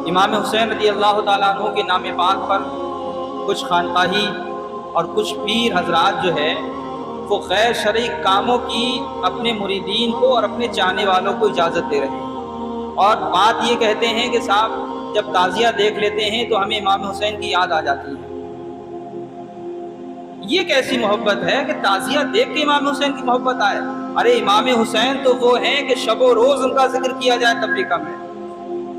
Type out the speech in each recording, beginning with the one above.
امام حسین رضی اللہ تعالیٰ عنہ کے نام پاک پر کچھ خانقاہی اور کچھ پیر حضرات جو ہے وہ غیر شرعی کاموں کی اپنے مریدین کو اور اپنے چاہنے والوں کو اجازت دے رہے ہیں، اور بات یہ کہتے ہیں کہ صاحب جب تعزیہ دیکھ لیتے ہیں تو ہمیں امام حسین کی یاد آ جاتی ہے۔ یہ کیسی محبت ہے کہ تعزیہ دیکھ کے امام حسین کی محبت آئے؟ ارے امام حسین تو وہ ہیں کہ شب و روز ان کا ذکر کیا جائے تب بھی کم ہے۔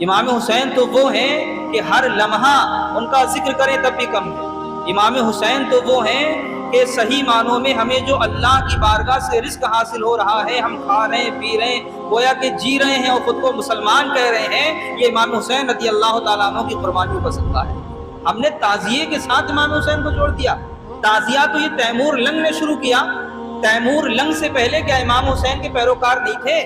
امام حسین تو وہ ہیں کہ ہر لمحہ ان کا ذکر کریں تب بھی کم ہے۔ امام حسین تو وہ ہیں کہ صحیح معنوں میں ہمیں جو اللہ کی بارگاہ سے رزق حاصل ہو رہا ہے، ہم کھا رہے ہیں، پی رہے ہیں، گویا کہ جی رہے ہیں اور خود کو مسلمان کہہ رہے ہیں، یہ امام حسین رضی اللہ تعالیٰ عنہ کی قربانیوں کا صدقہ ہے۔ ہم نے تعزیے کے ساتھ امام حسین کو جوڑ دیا۔ تعزیہ تو یہ تیمور لنگ نے شروع کیا۔ تیمور لنگ سے پہلے کیا امام حسین کے پیروکار نہیں تھے؟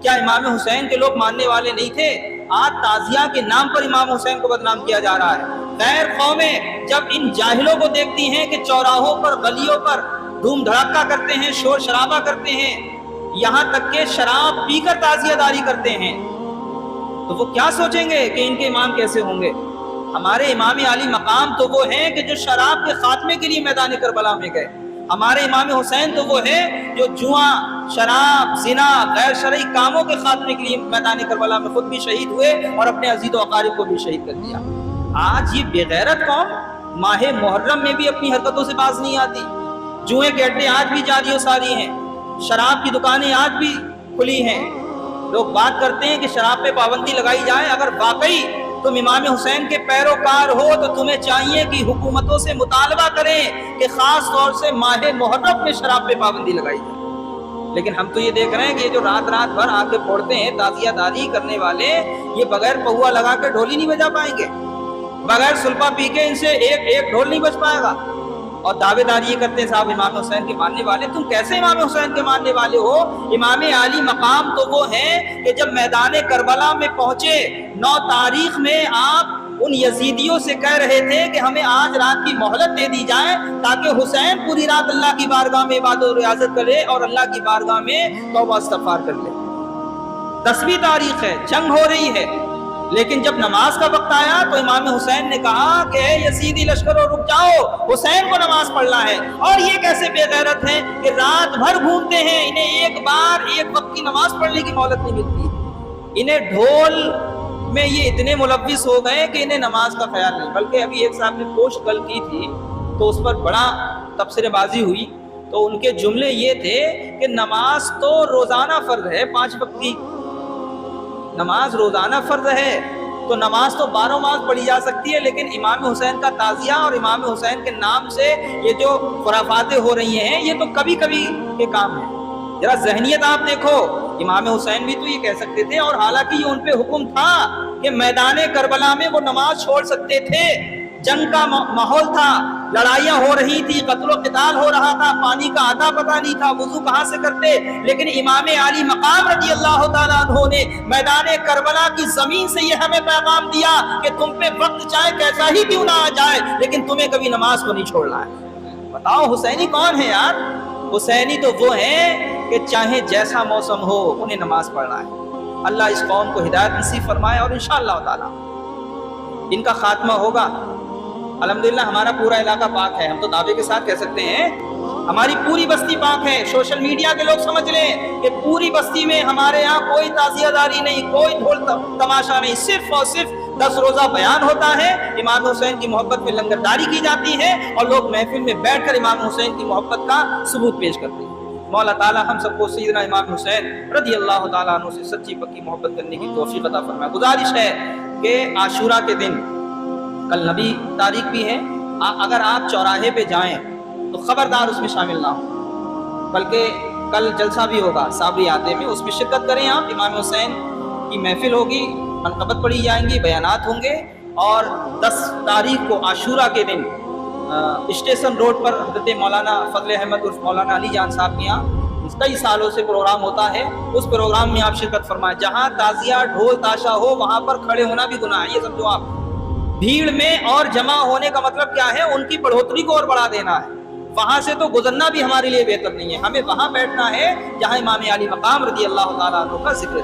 کیا امام حسین کے لوگ ماننے والے نہیں تھے؟ آج تعزیہ کے نام پر امام حسین کو بدنام کیا جا رہا ہے۔ غیر قومیں جب ان جاہلوں کو دیکھتی ہیں کہ چوراہوں پر، گلیوں پر دھوم دھڑکا کرتے ہیں، شور شرابہ کرتے ہیں، یہاں تک کہ شراب پی کر تعزیہ داری کرتے ہیں، تو وہ کیا سوچیں گے کہ ان کے امام کیسے ہوں گے؟ ہمارے امام علی مقام تو وہ ہیں کہ جو شراب کے خاتمے کے لیے میدان کربلا میں گئے۔ ہمارے امام حسین تو وہ ہیں جو جوا، شراب، زنا، غیر شرعی کاموں کے خاتمے کے لیے میدان کربلا میں خود بھی شہید ہوئے اور اپنے عزیز و اقارب کو بھی شہید کر دیا۔ آج یہ بے غیرت قوم ماہ محرم میں بھی اپنی حرکتوں سے باز نہیں آتی۔ جوئے کے اڈے آج بھی جاری و ساری ہیں، شراب کی دکانیں آج بھی کھلی ہیں۔ لوگ بات کرتے ہیں کہ شراب پہ پابندی لگائی جائے۔ اگر واقعی تم امام حسین کے پیروکار ہو تو تمہیں چاہیے کہ حکومتوں سے مطالبہ کریں کہ خاص طور سے ماہ محرم میں شراب پہ پابندی لگائی جائے۔ لیکن ہم تو یہ دیکھ رہے ہیں کہ یہ جو رات رات بھر آ کے پھوڑتے ہیں تعزیہ داری کرنے والے، یہ بغیر پہوا لگا کے ڈھول ہی نہیں بجا پائیں گے، بغیر سلپا پی کے ان سے ایک ڈھول نہیں بج پائے گا۔ اور دعوے داری یہ کرتے ہیں صاحب امام حسین کے ماننے والے۔ تم کیسے امام حسین کے ماننے والے ہو؟ امام علی مقام تو وہ ہیں کہ جب میدان کربلا میں پہنچے 9 تاریخ میں آپ ان یزیدیوں سے کہہ رہے تھے کہ ہمیں آج رات کی مہلت دے دی جائے تاکہ حسین پوری رات اللہ کی بارگاہ میں عبادت و ریاضت کرے اور اللہ کی بارگاہ میں توبہ استغفار کر لے۔ 10ویں تاریخ ہے، جنگ ہو رہی ہے، لیکن جب نماز کا وقت آیا تو امام حسین نے کہا کہ اے یزیدی لشکروں رک جاؤ، حسین کو نماز پڑھنا ہے۔ اور یہ کیسے بے غیرت ہیں کہ رات بھر گھومتے ہیں، انہیں ایک وقت کی نماز پڑھنے کی مہلت نہیں ملتی۔ انہیں ڈھول میں یہ اتنے ملوث ہو گئے کہ انہیں نماز کا خیال نہیں۔ بلکہ ابھی ایک صاحب نے پوسٹ کل کی تھی تو اس پر بڑا تبصرے بازی ہوئی، تو ان کے جملے یہ تھے کہ نماز تو روزانہ فرض ہے، 5 وقت کی نماز روزانہ فرض ہے، تو نماز تو 12 ماہ پڑھی جا سکتی ہے، لیکن امام حسین کا تعزیہ اور امام حسین کے نام سے یہ جو خرافاتیں ہو رہی ہیں یہ تو کبھی کبھی کے کام ہیں۔ ذرا ذہنیت آپ دیکھو، امام حسین بھی تو یہ کہہ سکتے تھے، اور حالانکہ یہ ان پہ حکم تھا کہ میدان کربلا میں وہ نماز چھوڑ سکتے تھے۔ جنگ کا ماحول تھا، لڑائیاں ہو رہی تھی، قتل و قتال ہو رہا تھا، پانی کا آتا پتہ نہیں تھا، وضو کہاں سے کرتے، لیکن امام علی مقام رضی اللہ تعالیٰ عنہ نے میدان کربلا کی زمین سے یہ ہمیں پیغام دیا کہ تم پہ وقت چاہے کیسا ہی کیوں نہ آ جائے لیکن تمہیں کبھی نماز کو نہیں چھوڑنا ہے۔ بتاؤ حسینی کون ہے یار؟ حسینی تو وہ ہیں کہ چاہے جیسا موسم ہو انہیں نماز پڑھنا ہے۔ اللہ اس قوم کو ہدایت نصیب فرمائے، اور انشاءاللہ تعالیٰ ان کا خاتمہ ہوگا۔ الحمدللہ ہمارا پورا علاقہ پاک ہے، ہم تو دعوے کے ساتھ کہہ سکتے ہیں ہماری پوری بستی پاک ہے۔ سوشل میڈیا کے لوگ سمجھ لیں کہ پوری بستی میں ہمارے یہاں کوئی تعزیہ داری نہیں، کوئی ڈھول تماشا نہیں، صرف اور صرف 10 روزہ بیان ہوتا ہے، امام حسین کی محبت میں لنگرداری کی جاتی ہے اور لوگ محفل میں بیٹھ کر امام حسین کی محبت کا ثبوت پیش کرتے ہیں۔ مولا تعالیٰ ہم سب کو سیدنا امام حسین رضی اللہ تعالیٰ عنہ سے سچی پکی محبت کرنے کی توفیق عطا فرمائے۔ گزارش ہے کہ عاشورہ کے دن کل نبی تاریخ بھی ہے، اگر آپ چوراہے پہ جائیں تو خبردار اس میں شامل نہ ہوں، بلکہ کل جلسہ بھی ہوگا صابری آتے میں، اس میں شرکت کریں آپ۔ امام حسین کی محفل ہوگی، منقبت پڑھی جائیں گی، بیانات ہوں گے، اور 10 تاریخ کو عاشورہ کے دن اسٹیشن روڈ پر حضرت مولانا فضل احمد عرف مولانا علی جان صاحب کے یہاں کئی سالوں سے پروگرام ہوتا ہے، اس پروگرام میں آپ شرکت فرمائیں۔ جہاں تعزیہ ڈھول تاشا ہو وہاں پر کھڑے ہونا بھی گناہ ہے، یہ سمجھو آپ۔ بھیڑ میں اور جمع ہونے کا مطلب کیا ہے؟ ان کی بڑھوتری کو اور بڑھا دینا ہے۔ وہاں سے تو گزرنا بھی ہمارے لیے بہتر نہیں ہے، ہمیں وہاں بیٹھنا ہے جہاں امام علی مقام رضی اللہ تعالیٰ عنہ کا ذکر ہے۔